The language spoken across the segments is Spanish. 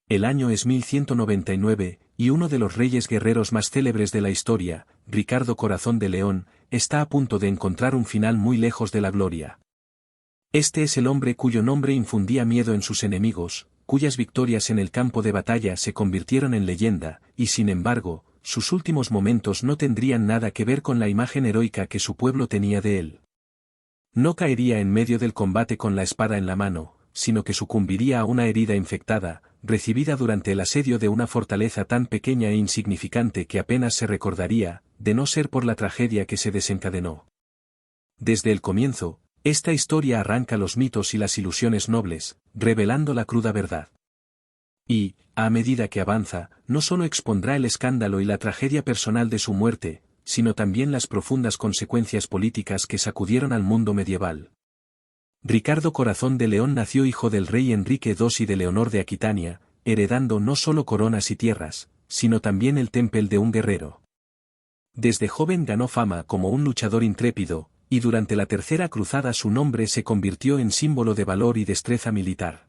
El año es 1199, y uno de los reyes guerreros más célebres de la historia, Ricardo Corazón de León, está a punto de encontrar un final muy lejos de la gloria. Este es el hombre cuyo nombre infundía miedo en sus enemigos, cuyas victorias en el campo de batalla se convirtieron en leyenda, y sin embargo, sus últimos momentos no tendrían nada que ver con la imagen heroica que su pueblo tenía de él. No caería en medio del combate con la espada en la mano, sino que sucumbiría a una herida infectada, recibida durante el asedio de una fortaleza tan pequeña e insignificante que apenas se recordaría, de no ser por la tragedia que se desencadenó. Desde el comienzo, esta historia arranca los mitos y las ilusiones nobles, revelando la cruda verdad. Y, a medida que avanza, no solo expondrá el escándalo y la tragedia personal de su muerte, sino también las profundas consecuencias políticas que sacudieron al mundo medieval. Ricardo Corazón de León nació hijo del rey Enrique II y de Leonor de Aquitania, heredando no solo coronas y tierras, sino también el temple de un guerrero. Desde joven ganó fama como un luchador intrépido, y durante la Tercera Cruzada su nombre se convirtió en símbolo de valor y destreza militar.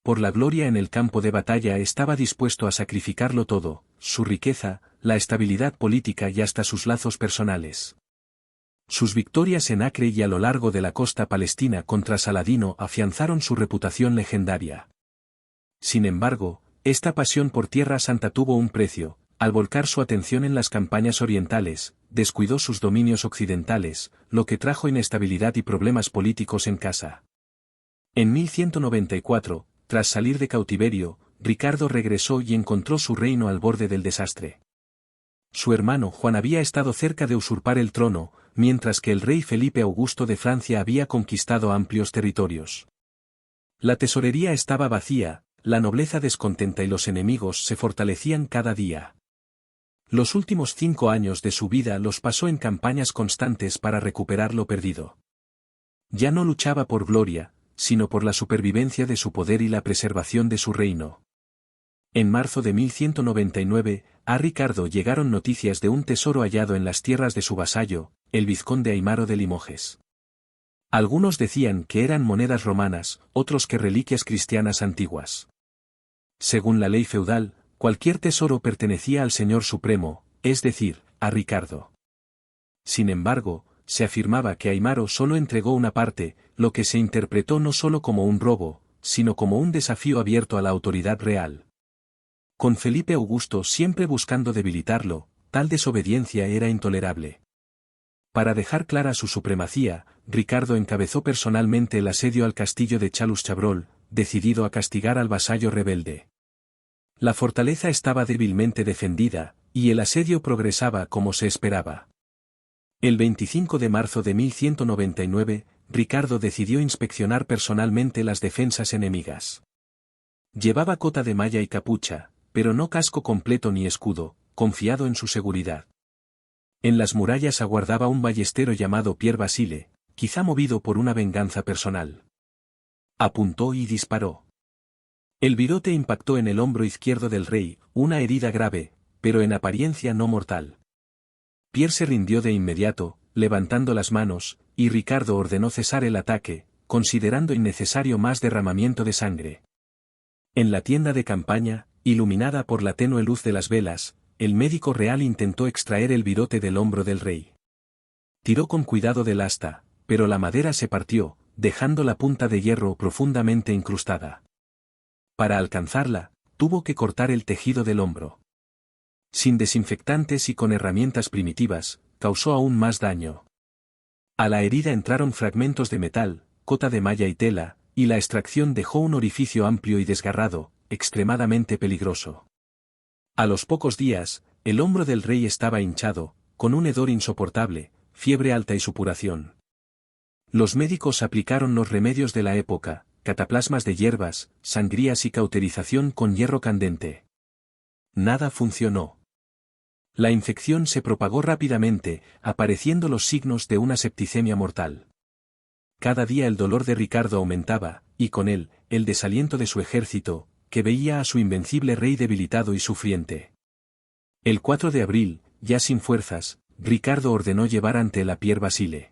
Por la gloria en el campo de batalla estaba dispuesto a sacrificarlo todo, su riqueza, la estabilidad política y hasta sus lazos personales. Sus victorias en Acre y a lo largo de la costa palestina contra Saladino afianzaron su reputación legendaria. Sin embargo, esta pasión por Tierra Santa tuvo un precio. Al volcar su atención en las campañas orientales, descuidó sus dominios occidentales, lo que trajo inestabilidad y problemas políticos en casa. En 1194, tras salir de cautiverio, Ricardo regresó y encontró su reino al borde del desastre. Su hermano Juan había estado cerca de usurpar el trono, mientras que el rey Felipe Augusto de Francia había conquistado amplios territorios. La tesorería estaba vacía, la nobleza descontenta y los enemigos se fortalecían cada día. Los últimos 5 años de su vida los pasó en campañas constantes para recuperar lo perdido. Ya no luchaba por gloria, sino por la supervivencia de su poder y la preservación de su reino. En marzo de 1199, a Ricardo llegaron noticias de un tesoro hallado en las tierras de su vasallo, el vizconde Aimaro de Limoges. Algunos decían que eran monedas romanas, otros que reliquias cristianas antiguas. Según la ley feudal, cualquier tesoro pertenecía al Señor Supremo, es decir, a Ricardo. Sin embargo, se afirmaba que Aimaro solo entregó una parte, lo que se interpretó no solo como un robo, sino como un desafío abierto a la autoridad real. Con Felipe Augusto siempre buscando debilitarlo, tal desobediencia era intolerable. Para dejar clara su supremacía, Ricardo encabezó personalmente el asedio al castillo de Chalus-Chabrol, decidido a castigar al vasallo rebelde. La fortaleza estaba débilmente defendida, y el asedio progresaba como se esperaba. El 25 de marzo de 1199, Ricardo decidió inspeccionar personalmente las defensas enemigas. Llevaba cota de malla y capucha, pero no casco completo ni escudo, confiado en su seguridad. En las murallas aguardaba un ballestero llamado Pierre Basile, quizá movido por una venganza personal. Apuntó y disparó. El virote impactó en el hombro izquierdo del rey, una herida grave, pero en apariencia no mortal. Pierre se rindió de inmediato, levantando las manos, y Ricardo ordenó cesar el ataque, considerando innecesario más derramamiento de sangre. En la tienda de campaña, iluminada por la tenue luz de las velas, el médico real intentó extraer el virote del hombro del rey. Tiró con cuidado del asta, pero la madera se partió, dejando la punta de hierro profundamente incrustada. Para alcanzarla, tuvo que cortar el tejido del hombro. Sin desinfectantes y con herramientas primitivas, causó aún más daño. A la herida entraron fragmentos de metal, cota de malla y tela, y la extracción dejó un orificio amplio y desgarrado, extremadamente peligroso. A los pocos días, el hombro del rey estaba hinchado, con un hedor insoportable, fiebre alta y supuración. Los médicos aplicaron los remedios de la época, cataplasmas de hierbas, sangrías y cauterización con hierro candente. Nada funcionó. La infección se propagó rápidamente, apareciendo los signos de una septicemia mortal. Cada día el dolor de Ricardo aumentaba, y con él, el desaliento de su ejército, que veía a su invencible rey debilitado y sufriente. El 4 de abril, ya sin fuerzas, Ricardo ordenó llevar ante él a Pierre Basile.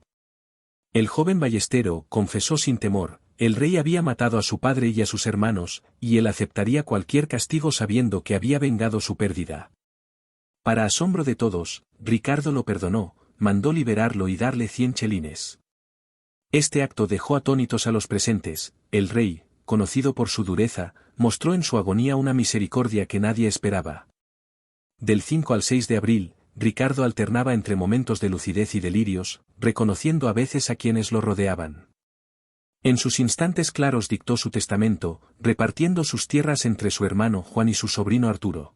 El joven ballestero confesó sin temor, El rey había matado a su padre y a sus hermanos, y él aceptaría cualquier castigo sabiendo que había vengado su pérdida. Para asombro de todos, Ricardo lo perdonó, mandó liberarlo y darle 100 chelines. Este acto dejó atónitos a los presentes. El rey, conocido por su dureza, mostró en su agonía una misericordia que nadie esperaba. Del 5 al 6 de abril, Ricardo alternaba entre momentos de lucidez y delirios, reconociendo a veces a quienes lo rodeaban. En sus instantes claros dictó su testamento, repartiendo sus tierras entre su hermano Juan y su sobrino Arturo.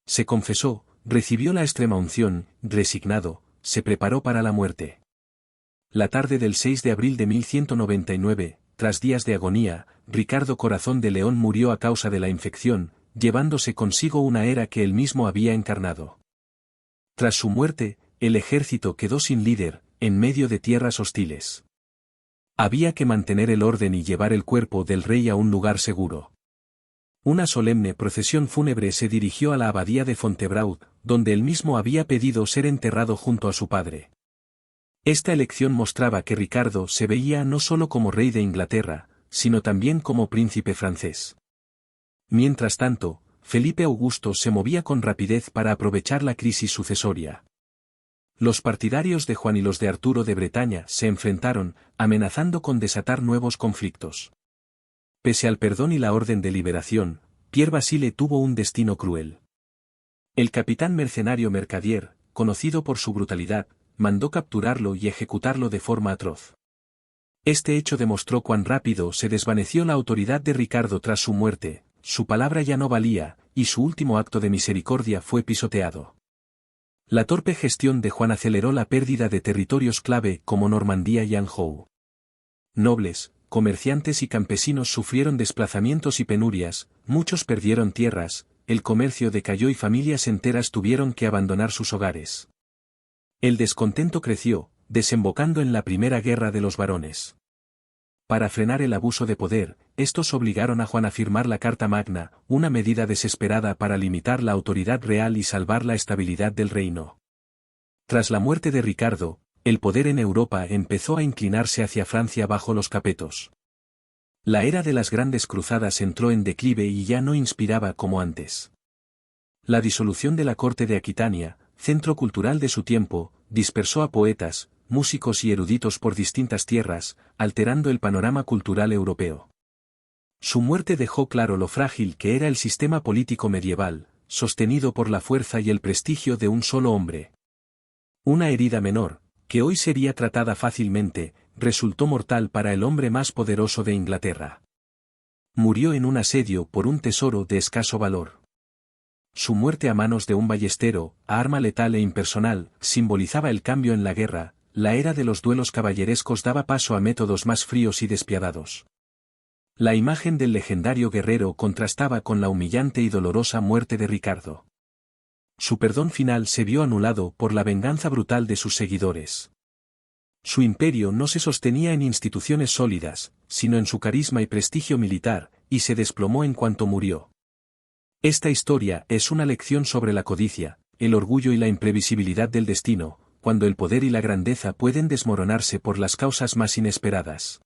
Se confesó, recibió la extremaunción, resignado, se preparó para la muerte. La tarde del 6 de abril de 1199, tras días de agonía, Ricardo Corazón de León murió a causa de la infección, llevándose consigo una era que él mismo había encarnado. Tras su muerte, el ejército quedó sin líder, en medio de tierras hostiles. Había que mantener el orden y llevar el cuerpo del rey a un lugar seguro. Una solemne procesión fúnebre se dirigió a la abadía de Fontevraud, donde él mismo había pedido ser enterrado junto a su padre. Esta elección mostraba que Ricardo se veía no solo como rey de Inglaterra, sino también como príncipe francés. Mientras tanto, Felipe Augusto se movía con rapidez para aprovechar la crisis sucesoria. Los partidarios de Juan y los de Arturo de Bretaña se enfrentaron, amenazando con desatar nuevos conflictos. Pese al perdón y la orden de liberación, Pierre Basile tuvo un destino cruel. El capitán mercenario Mercadier, conocido por su brutalidad, mandó capturarlo y ejecutarlo de forma atroz. Este hecho demostró cuán rápido se desvaneció la autoridad de Ricardo tras su muerte, su palabra ya no valía, y su último acto de misericordia fue pisoteado. La torpe gestión de Juan aceleró la pérdida de territorios clave como Normandía y Anjou. Nobles, comerciantes y campesinos sufrieron desplazamientos y penurias, muchos perdieron tierras, el comercio decayó y familias enteras tuvieron que abandonar sus hogares. El descontento creció, desembocando en la Primera Guerra de los Barones. Para frenar el abuso de poder, estos obligaron a Juan a firmar la Carta Magna, una medida desesperada para limitar la autoridad real y salvar la estabilidad del reino. Tras la muerte de Ricardo, el poder en Europa empezó a inclinarse hacia Francia bajo los Capetos. La era de las grandes cruzadas entró en declive y ya no inspiraba como antes. La disolución de la corte de Aquitania, centro cultural de su tiempo, dispersó a poetas, músicos y eruditos por distintas tierras, alterando el panorama cultural europeo. Su muerte dejó claro lo frágil que era el sistema político medieval, sostenido por la fuerza y el prestigio de un solo hombre. Una herida menor, que hoy sería tratada fácilmente, resultó mortal para el hombre más poderoso de Inglaterra. Murió en un asedio por un tesoro de escaso valor. Su muerte a manos de un ballestero, a arma letal e impersonal, simbolizaba el cambio en la guerra. La era de los duelos caballerescos daba paso a métodos más fríos y despiadados. La imagen del legendario guerrero contrastaba con la humillante y dolorosa muerte de Ricardo. Su perdón final se vio anulado por la venganza brutal de sus seguidores. Su imperio no se sostenía en instituciones sólidas, sino en su carisma y prestigio militar, y se desplomó en cuanto murió. Esta historia es una lección sobre la codicia, el orgullo y la imprevisibilidad del destino, cuando el poder y la grandeza pueden desmoronarse por las causas más inesperadas.